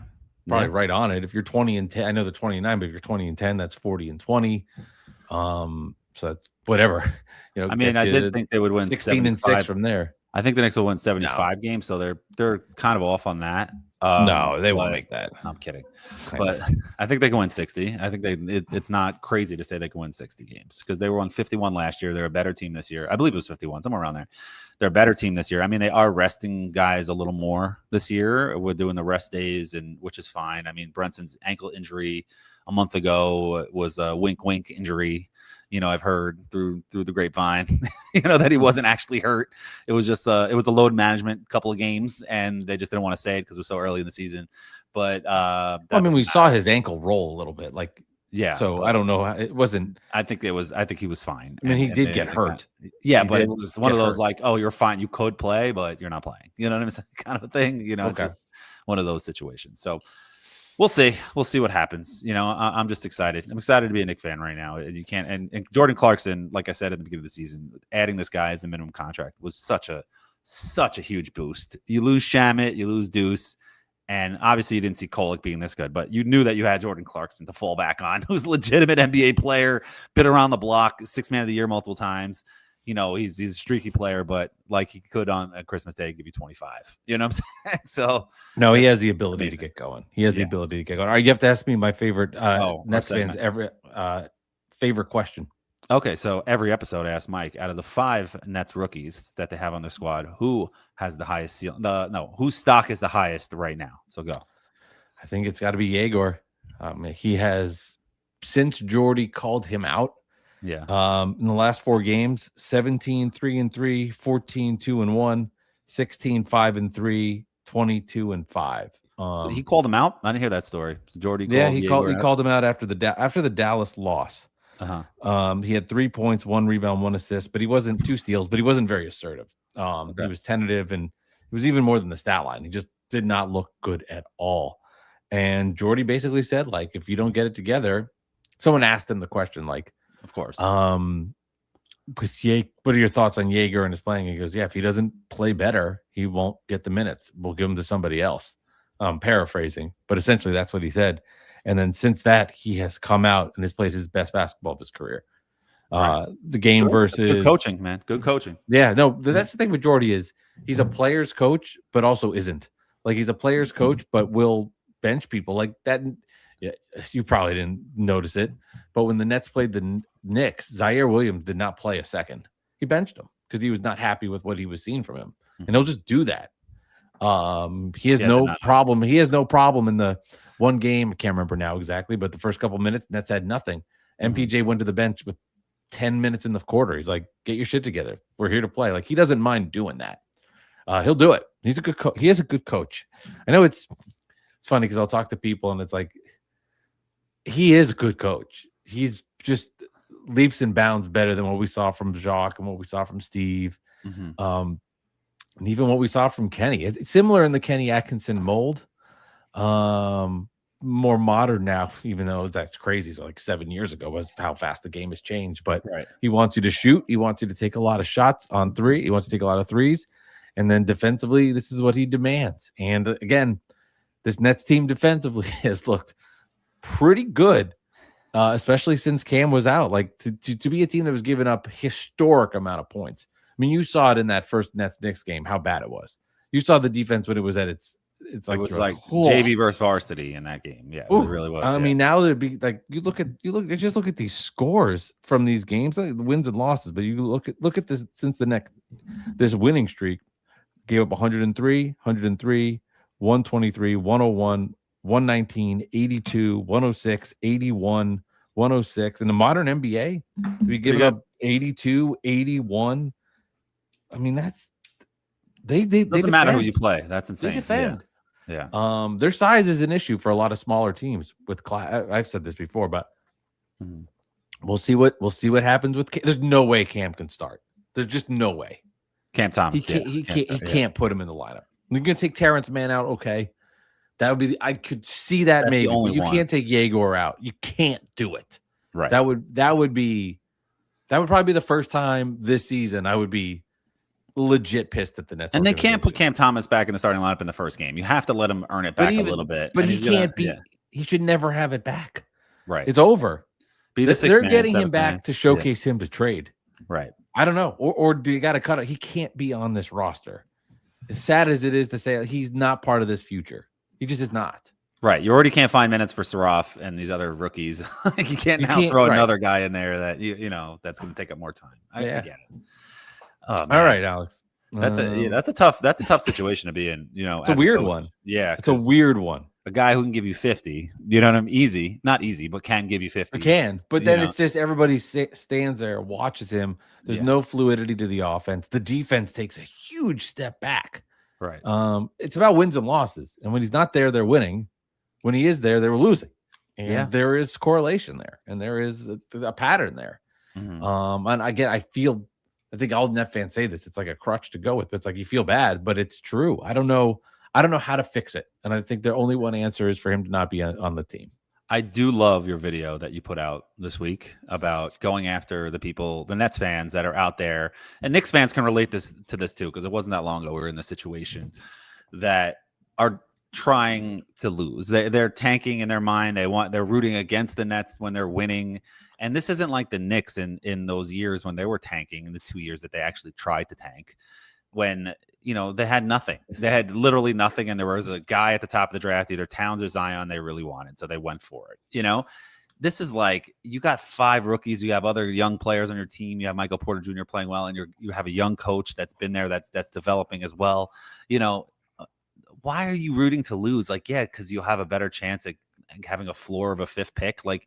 Probably right on it. If you're 20-10, I know they're 29, but if you're 20-10, that's 40-20. So that's whatever. I mean, I did think they would win 16-6 from there. I think the Knicks will win 75 games, so they're kind of off on that. No, they won't make that. I'm kidding, but I think they can win 60. I think it's not crazy to say they can win 60 games because they were on 51 last year. They're a better team this year. I believe it was 51, somewhere around there. They're a better team this year. I mean, they are resting guys a little more this year. We're doing the rest days, which is fine. I mean, Brunson's ankle injury a month ago was a wink injury. I've heard through the grapevine, that he wasn't actually hurt. It was just it was a load management couple of games, and they just didn't want to say it because it was so early in the season. But we saw his ankle roll a little bit, like So I don't know. It wasn't. I think he was fine. I mean, he did get hurt. Yeah, but it was one of those like, oh, you're fine. You could play, but you're not playing. You know what I mean? Kind of a thing. It's just one of those situations. So. We'll see. We'll see what happens. I'm just excited. I'm excited to be a Knicks fan right now. You can't. And Jordan Clarkson, like I said at the beginning of the season, adding this guy as a minimum contract was such a huge boost. You lose Shamet, you lose Deuce, and obviously you didn't see Kolek being this good, but you knew that you had Jordan Clarkson to fall back on, who's a legitimate NBA player, been around the block, 6th man of the year multiple times. He's a streaky player, but like he could on a Christmas Day give you 25. You know what I'm saying? So no, he has the ability to get going. He has the ability to get going. All right, you have to ask me my favorite Nets fans favorite question. Okay, so every episode I ask Mike, out of the 5 Nets rookies that they have on their squad, who has the highest ceiling? Whose stock is the highest right now? So go. I think it's got to be Yegor. He has, since Jordy called him out. Yeah. In the last 4 games, 17 3-3, 14 2-1, 16 5-3, 22 5. So he called him out. I didn't hear that story. So Jordy, he called him out after the Dallas loss. He had 3 points, 1 rebound, 1 assist, but he wasn't 2 steals, but he wasn't very assertive. He was tentative, and it was even more than the stat line. He just did not look good at all. And Jordy basically said, like, if you don't get it together, someone asked him the question, like, of course. What are your thoughts on Yegor and his playing? He goes, if he doesn't play better, he won't get the minutes. We'll give him to somebody else. Paraphrasing, but essentially that's what he said. And then since that, he has come out and has played his best basketball of his career. The game versus good coaching, man. Good coaching. Yeah, no, that's the thing with Jordy is he's a player's coach, but also isn't. Like he's a player's coach, but will bench people like that. Yeah, you probably didn't notice it, but when the Nets played the Knicks, Zaire Williams did not play a second. He benched him because he was not happy with what he was seeing from him, and he'll just do that. He has no problem. He has no problem in the one game. I can't remember now exactly, but the first couple minutes, Nets had nothing. MPJ went to the bench with 10 minutes in the quarter. He's like, "Get your shit together. We're here to play." Like he doesn't mind doing that. He'll do it. He's a good coach. He is a good coach. I know it's funny because I'll talk to people and it's like. He is a good coach. He's just leaps and bounds better than what we saw from Jacques and what we saw from Steve, and even what we saw from Kenny. It's similar in the Kenny Atkinson mold, more modern now, even though that's crazy. So like 7 years ago was how fast the game has changed. But he wants you to shoot. He wants you to take a lot of shots on 3. He wants to take a lot of threes. And then defensively, this is what he demands. And again, this Nets team defensively has looked pretty good, especially since Cam was out. Like to be a team that was giving up historic amount of points. I mean, you saw it in that first Nets-Knicks game how bad it was. You saw the defense when it was at its like it was like JV versus varsity in that game. Yeah, it really was. I mean, now there'd be like just look at these scores from these games, like the wins and losses. But you look at this since this winning streak, gave up 103, 103, 123, 101. 119, 82, 106, 81, 106. In the modern NBA, to be giving up 82, 81. I mean, that's they Doesn't matter who you play. That's insane. They defend. Yeah. Their size is an issue for a lot of smaller teams with class. I've said this before, but we'll see what happens with Cam. There's no way Cam can start. There's just no way. Cam Thomas. He can't put him in the lineup. You're gonna take Terrence Mann out, okay? That would be. I could see that. That's maybe, but you can't take Yegor out. You can't do it. Right. That would probably be the first time this season I would be legit pissed at the Nets. And they can't put Cam Thomas back in the starting lineup in the first game. You have to let him earn it back a little bit. But he can't be. Yeah. He should never have it back. Right. It's over. They're getting him back to showcase him to trade. Right. I don't know. Or do you got to cut it? He can't be on this roster. As sad as it is to say, he's not part of this future. He just is not. Right. You already can't find minutes for Saraf and these other rookies. you can't throw another guy in there that you know that's going to take up more time. I get it. Oh, all right, Alex. That's a tough situation to be in. You know, it's a weird one. Yeah, it's a weird one. A guy who can give you 50. You know what I mean? Not easy, but can give you 50. But then it's just everybody stands there, watches him. There's no fluidity to the offense. The defense takes a huge step back. Right. It's about wins and losses, and when he's not there, they're winning. When he is there, they were losing. And there is correlation there, and there is a pattern there. And again, I think all Net fans say this. It's like a crutch to go with. But it's like you feel bad, but it's true. I don't know how to fix it, and I think the only one answer is for him to not be on the team. I do love your video that you put out this week about going after the Nets fans that are out there, and Knicks fans can relate to this too, because it wasn't that long ago we were in this situation that are trying to lose. They're tanking in their mind. They're rooting against the Nets when they're winning. And this isn't like the Knicks in those years when they were tanking, in the 2 years that they actually tried to tank, when they had nothing. They had literally nothing, and there was a guy at the top of the draft, either Towns or Zion, they really wanted, so they went for it. This is like you got 5 rookies, you have other young players on your team, you have Michael Porter Jr. playing well, and you have a young coach that's been there, that's developing as well. Why are you rooting to lose? Like, yeah, because you'll have a better chance at having a floor of a 5th pick. Like,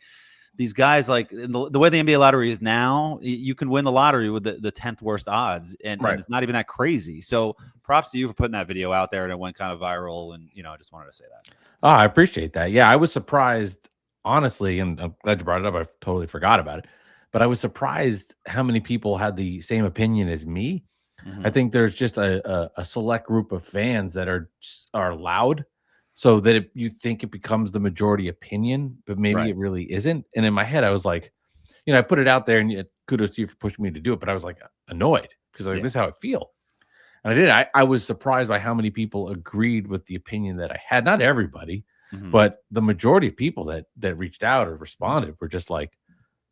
these guys, like the way the NBA lottery is now, you can win the lottery with the 10th worst odds, and it's not even that crazy. So props to you for putting that video out there, and it went kind of viral. And I just wanted to say that. Oh, I appreciate that. Yeah, I was surprised, honestly, and I'm glad you brought it up. I totally forgot about it, but I was surprised how many people had the same opinion as me. I think there's just a select group of fans that are loud, so that you think it becomes the majority opinion, but maybe it really isn't. And in my head, I was like, I put it out there, and kudos to you for pushing me to do it, but I was like annoyed because this is how I feel. And I did. I was surprised by how many people agreed with the opinion that I had. Not everybody, but the majority of people that reached out or responded were just like,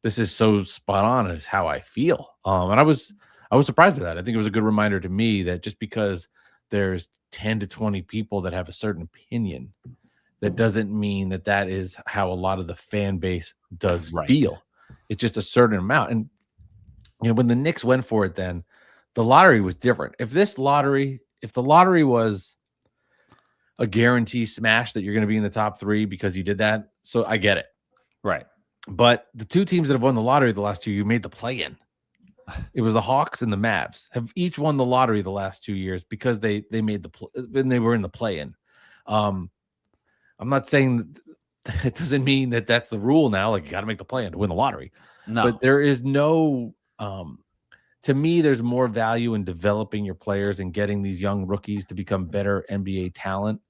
this is so spot on as how I feel. And I was surprised by that. I think it was a good reminder to me that just because there's 10 to 20 people that have a certain opinion, that doesn't mean that is how a lot of the fan base does feel. It's just a certain amount. And when the Knicks went for it, then the lottery was different. If the lottery was a guarantee smash that you're going to be in the top 3 because you did that, so I get it. Right. But the 2 teams that have won the lottery the last 2, you made the play-in. It was the Hawks and the Mavs have each won the lottery the last 2 years because they made and they were in the play-in. I'm not saying it doesn't mean that that's the rule now. Like, you got to make the play-in to win the lottery. No, but there is no. To me, there's more value in developing your players and getting these young rookies to become better NBA talent,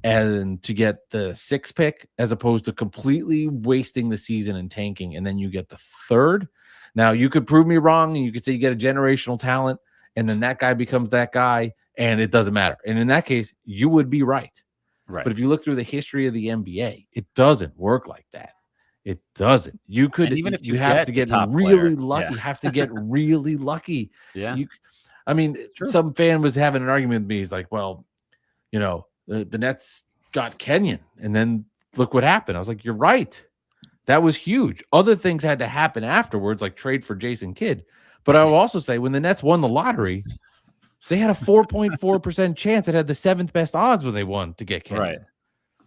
and to get the 6th pick as opposed to completely wasting the season and tanking, and then you get the 3rd. Now, you could prove me wrong, and you could say you get a generational talent, and then that guy becomes that guy, and it doesn't matter. And in that case, you would be right. Right. But if you look through the history of the NBA, it doesn't work like that. It doesn't. You could, and even if you have to get really lucky, you have to get really lucky. Yeah. Some fan was having an argument with me. He's like, well, the Nets got Kenyon, and then look what happened. I was like, you're right. That was huge. Other things had to happen afterwards, like trade for Jason Kidd. But I will also say, when the Nets won the lottery, they had a 4.4% chance. It had the 7th best odds when they won to get Kenyon. Right.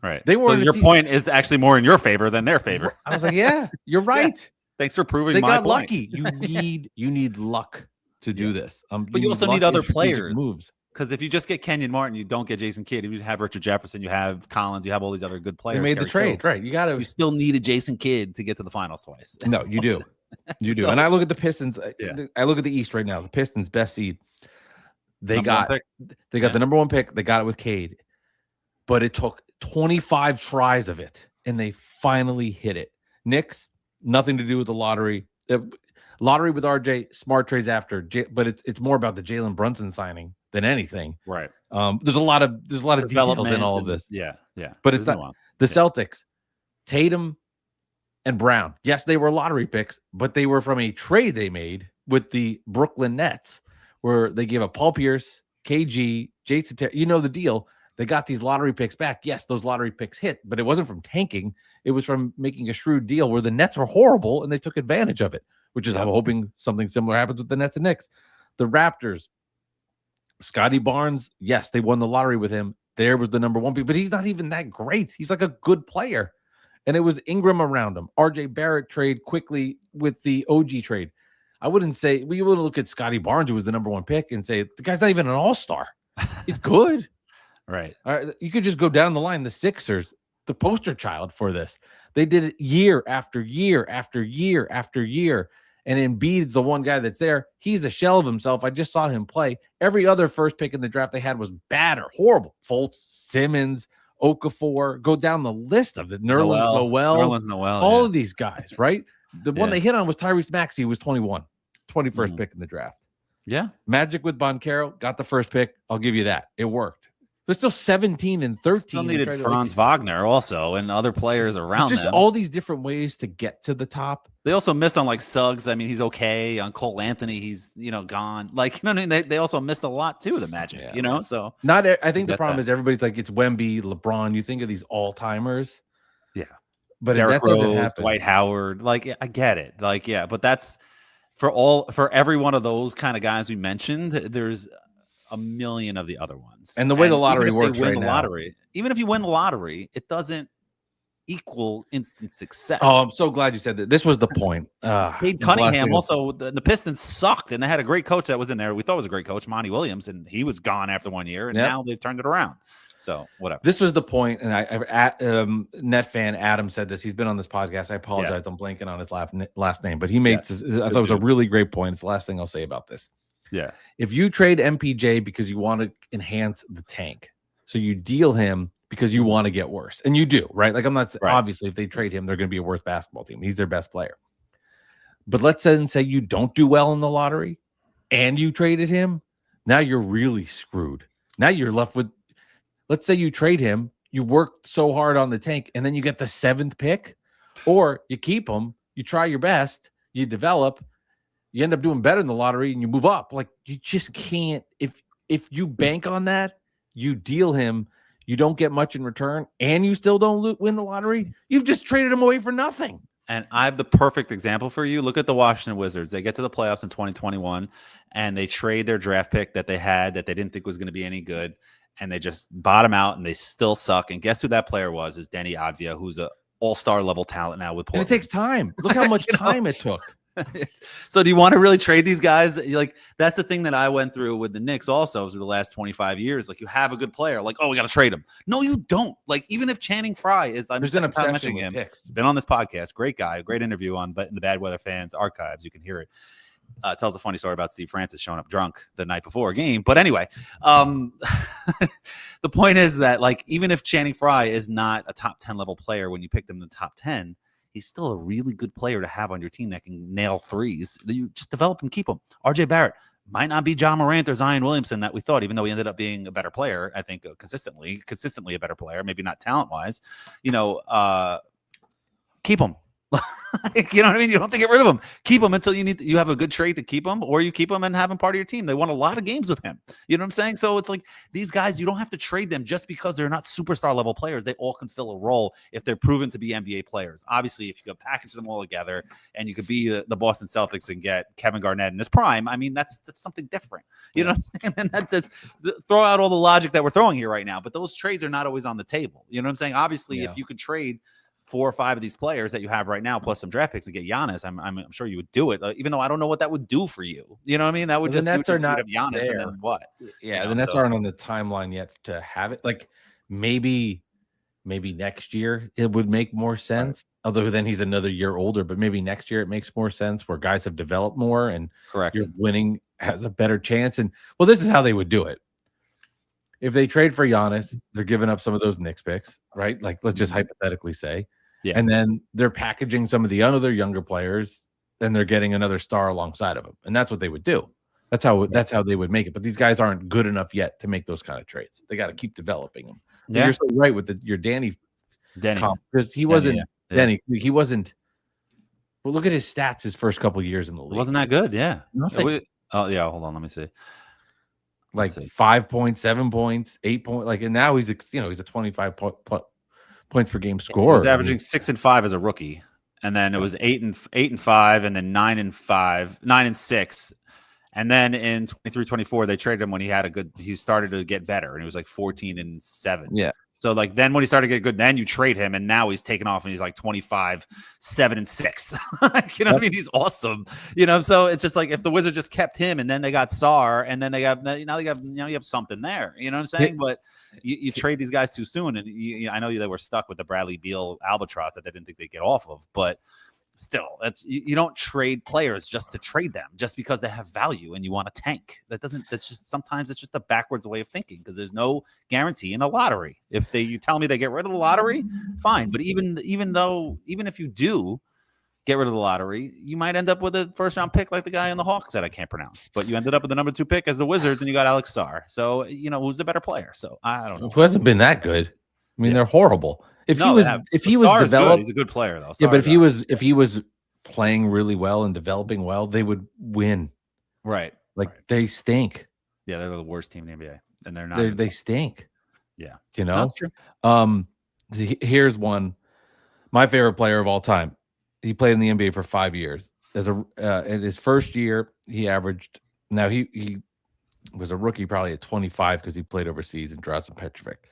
Right. They were. So your point is actually more in your favor than their favor. I was like, yeah, you're right. Yeah. Thanks for proving they my got point. lucky. You need luck to do this. But you also need other players moves. Because if you just get Kenyon Martin, you don't get Jason Kidd. If you have Richard Jefferson, you have Collins, you have all these other good players. They made the trade, right? You still need a Jason Kidd to get to the finals twice. No, you do. You do. And I look at the Pistons. I look at the East right now. The Pistons best seed. They got the number one pick. They got it with Cade, but it took 25 tries of it, and they finally hit it. Knicks, nothing to do with the lottery. Lottery with RJ, smart trades after, but it's more about the Jalen Brunson signing than anything. Right. There's a lot of details in all of this. Yeah. But it's not the Celtics, Tatum and Brown. Yes, they were lottery picks, but they were from a trade they made with the Brooklyn Nets, where they gave up Paul Pierce, KG, Jason Terry. You know the deal. They got these lottery picks back. Yes, those lottery picks hit, but it wasn't from tanking. It was from making a shrewd deal where the Nets were horrible and they took advantage of it, which is I'm hoping something similar happens with the Nets and Knicks. The Raptors, Scotty Barnes, yes, they won the lottery with him. There was the number one pick, but he's not even that great. He's like a good player. And it was Ingram around him. RJ Barrett trade quickly with the OG trade. I wouldn't say we would look at Scotty Barnes, who was the number one pick, and say the guy's not even an all-star. He's good. Right. You could just go down the line. The Sixers, the poster child for this. They did it year after year after year after year. And Embiid's the one guy that's there. He's a shell of himself. I just saw him play. Every other first pick in the draft they had was bad or horrible. Fultz, Simmons, Okafor. Go down the list of the Nerlens Noel. All of these guys, right? The one they hit on was Tyrese Maxey, who was 21st pick in the draft. Yeah. Magic with Boncaro got the first pick. I'll give you that. It worked. They're still 17 and 13. Still needed Franz Wagner also and other players around them. Just all these different ways to get to the top. They also missed on like Suggs. I mean, he's okay. On Cole Anthony, he's gone. Like, you know what I mean? They also missed a lot too, the Magic, so I think the problem is everybody's like, it's Wemby, LeBron. You think of these all-timers. Yeah. But Derrick that doesn't Rose, happen. Dwight Howard. Like, I get it. Like, yeah, but that's for every one of those kind of guys we mentioned, there's a million of the other ones. And the way the lottery works right now. Even if you win the lottery, it doesn't equal instant success. Oh, I'm so glad you said that. This was the point. Cade Cunningham also, the Pistons sucked, and they had a great coach that was in there. We thought was a great coach, Monty Williams, and he was gone after 1 year, and now they've turned it around. So whatever. This was the point, and net fan Adam said this. He's been on this podcast. I apologize. I'm blanking on his last name, but he made. I thought it was a really great point. It's the last thing I'll say about this. Yeah. If you trade MPJ because you want to enhance the tank, so you deal him because you want to get worse, and you do, right? Like I'm not obviously if they trade him, they're going to be a worse basketball team. He's their best player. But let's say you don't do well in the lottery, and you traded him. Now you're really screwed. Now you're left with. Let's say you trade him. You worked so hard on the tank, and then you get the 7th pick, or you keep him. You try your best. You develop. You end up doing better in the lottery and you move up. Like you just can't. If you bank on that, you deal him, you don't get much in return, and you still don't win the lottery. You've just traded him away for nothing. And I have the perfect example for you. Look at the Washington Wizards. They get to the playoffs in 2021, and they trade their draft pick that they had that they didn't think was going to be any good, and they just bottom out, and they still suck. And guess who that player was? Is Denny Avdia, who's an all-star level talent now with Portland. And it takes time. Look how much time it took. So do you want to really trade these guys? Like that's the thing that I went through with the Knicks also over the last 25 years. Like you have a good player, like, oh, we got to trade him. No, you don't. Like even if Channing Frye is, there's an obsession with picks. Been on this podcast, great guy, great interview on the Bad Weather Fans archives. You can hear it. Tells a funny story about Steve Francis showing up drunk the night before a game. But anyway, the point is that like even if Channing Frye is not a top 10 level player when you pick them in the top 10, he's still a really good player to have on your team that can nail threes. You just develop and keep him. RJ Barrett might not be John Morant or Zion Williamson that we thought, even though he ended up being a better player. I think consistently a better player, maybe not talent wise. Keep him. You know what I mean? You don't have to get rid of him. Keep him until you have a good trade to keep him, or you keep him and have him part of your team. They won a lot of games with him. You know what I'm saying? So it's like these guys, you don't have to trade them just because they're not superstar level players. They all can fill a role if they're proven to be NBA players. Obviously, if you could package them all together and you could be the Boston Celtics and get Kevin Garnett in his prime, I mean, that's something different. You know what I'm saying? And that's throw out all the logic that we're throwing here right now. But those trades are not always on the table. You know what I'm saying? Obviously, if you could trade 4 or 5 of these players that you have right now, plus some draft picks to get Giannis, I'm sure you would do it, even though I don't know what that would do for you. You know what I mean? That would just, Nets are not have Giannis there. and then what? Yeah, the Nets aren't on the timeline yet to have it. Like maybe next year it would make more sense. Right. Other than he's another year older, but maybe next year it makes more sense where guys have developed more and your winning has a better chance. And well, this is how they would do it. If they trade for Giannis, they're giving up some of those Knicks picks, right? Like let's just hypothetically say. Yeah. And then they're packaging some of the other younger players, and they're getting another star alongside of them. And that's what they would do. That's how they would make it. But these guys aren't good enough yet to make those kind of trades. They got to keep developing them. Yeah. You're so right with your Danny comp, because he wasn't Danny. He wasn't. Well, look at his stats his first couple years in the league. It wasn't that good. Yeah. Nothing. Oh yeah. Hold on. Let me see. Like 5 points, 7 points, 8 points. Like, and now he's a 25 points per game scorer. He was averaging 6 and 5 as a rookie, and then it was 8 and 5, and then 9 and 6, and then in 23-24 they traded him when he started to get better, and he was like 14 and 7. Yeah. So like then when he started to get good, then you trade him, and now he's taken off and he's like 25, 7 and 6. You know what I mean? He's awesome. You know, so it's just like if the Wizards just kept him, and then they got Sarr, and then you have something there. You know what I'm saying? But you trade these guys too soon, and I know they were stuck with the Bradley Beal albatross that they didn't think they'd get off of, but still, you don't trade players just to trade them, just because they have value and you want to tank. Sometimes it's just a backwards way of thinking, because there's no guarantee in a lottery. If you tell me they get rid of the lottery, fine. But even if you do get rid of the lottery, you might end up with a first round pick like the guy in the Hawks that I can't pronounce. But you ended up with the number 2 pick as the Wizards, and you got Alex Sarr. So who's the better player? So I don't know. Who hasn't been that good? I mean, they're horrible. If he was developed, he's a good player though. Yeah, but if he was playing really well and developing well, they would win. Right. They stink. Yeah, they're the worst team in the NBA, and they're not. They stink. Yeah, you know. That's true. Here's one. My favorite player of all time. He played in the NBA for 5 years. In his first year, he averaged. Now he was a rookie probably at 25 because he played overseas in Drazen Petrovic.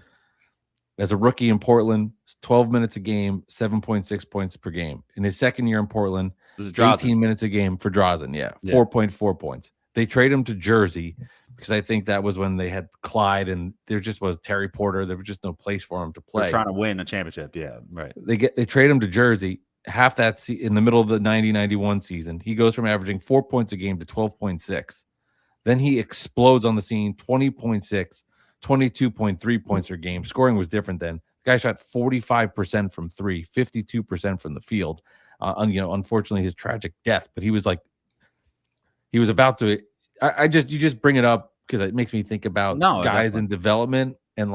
As a rookie in Portland, 12 minutes a game, 7.6 points per game. In his second year in Portland, 18 minutes a game for Drazen. Yeah, 4.4 points. They trade him to Jersey because I think that was when they had Clyde, and there just was Terry Porter. There was just no place for him to play. They're trying to win a championship. Yeah, right. They trade him to Jersey. Half that in the middle of the 90-91 season, he goes from averaging 4 points a game to 12.6. Then he explodes on the scene, 20.6. 22.3 points per game. Scoring was different then. The guy shot 45% from 3, 52% from the field. Unfortunately, his tragic death. But he was about to. You just bring it up because it makes me think about guys in development, and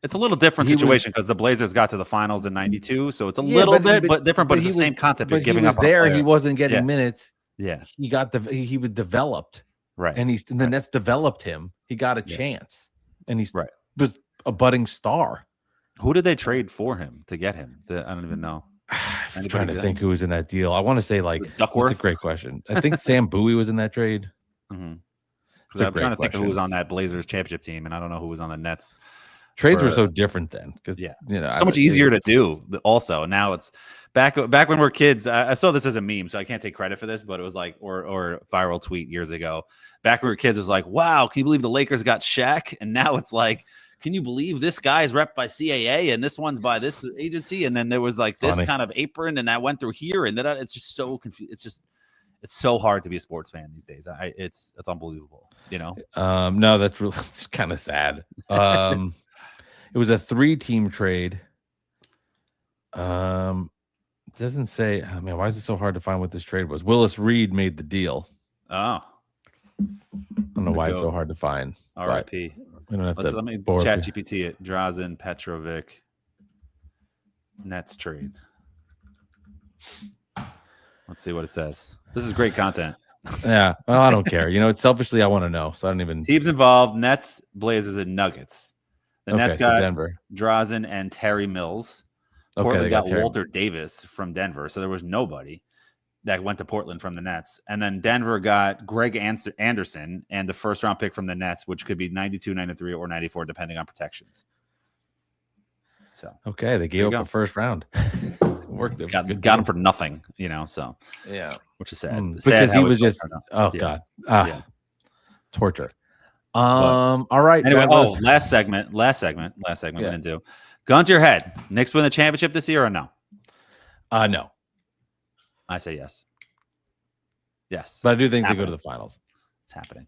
it's a little different situation because the Blazers got to the finals in '92, so it's a little bit different. But it's the same concept. But giving up there, he wasn't getting minutes. Yeah, he was developed, right? And the Nets developed him. He got a chance. And he's was a budding star. Who did they trade for him to get him? I don't even know. I'm trying to think who was in that deal. I want to say Duckworth. That's a great question. I think Sam Bowie was in that trade. Mm-hmm. I'm trying to think of who was on that Blazers championship team, and I don't know who was on the Nets. Trades were so different then, because so much easier to do. Also, now it's back when we were kids. I saw this as a meme, so I can't take credit for this, but it was or viral tweet years ago. Back when we were kids, it was like, wow, can you believe the Lakers got Shaq? And now it's like, can you believe this guy is repped by CAA and this one's by this agency? And then there was this kind of apron, and that went through here, and that it's just so confused. It's so hard to be a sports fan these days. It's unbelievable. No, that's really it's kind of sad. It was a 3-team trade. It doesn't say. I mean, why is it so hard to find what this trade was? Willis Reed made the deal. Oh, I don't know why it's so hard to find. R.I.P. Let me chat GPT it. Drazen Petrovic Nets trade. Let's see what it says. This is great content. Yeah. Well, I don't care. It's selfishly I want to know, so I don't even. Teams involved: Nets, Blazers, and Nuggets. The Okay, Nets so got Denver. Drazen and Terry Mills. Okay, Portland they got got Terry. Walter Davis from Denver, so there was nobody that went to Portland from the Nets. And then Denver got Greg Anderson and the first-round pick from the Nets, which could be 92, 93, or 94, depending on protections. So okay, they gave up a first round. Worked. Got him for nothing, so yeah, which is sad. Because he was just God, torture. All right. Anyway, last segment we didn't do. Gun to your head. Knicks win the championship this year or no? No. I say yes. Yes. But I do think they go to the finals. It's happening.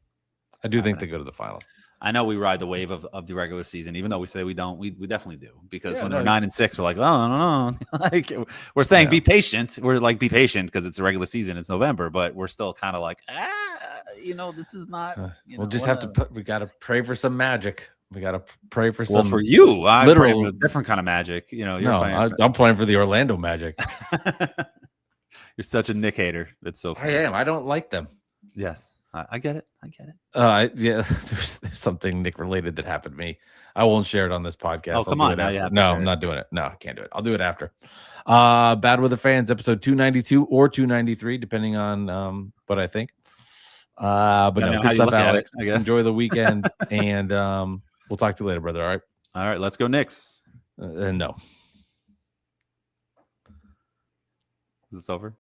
I do think they go to the finals. I know we ride the wave of the regular season, even though we say we don't. We definitely do, because when they're 9-6, we're like, oh no. Like, we're saying be patient. We're like, be patient because it's the regular season. It's November, but we're still kind of like, this is not. We'll just have to we got to pray for some magic. We got to pray for some. Well, for you, I'm literal praying for a different kind of magic. I'm playing for the Orlando Magic. You're such a Knick hater. It's so funny. I am. I don't like them. Yes. I get it. There's something Knick related that happened to me. I won't share it on this podcast. Oh, come on. No, I'm not doing it. No, I can't do it. I'll do it after. Bad Weather Fans, episode 292 or 293, depending on what I think. But no, good stuff, Alex. I guess. Enjoy the weekend, and we'll talk to you later, brother. All right. All right. Let's go Knicks. No. Is this over?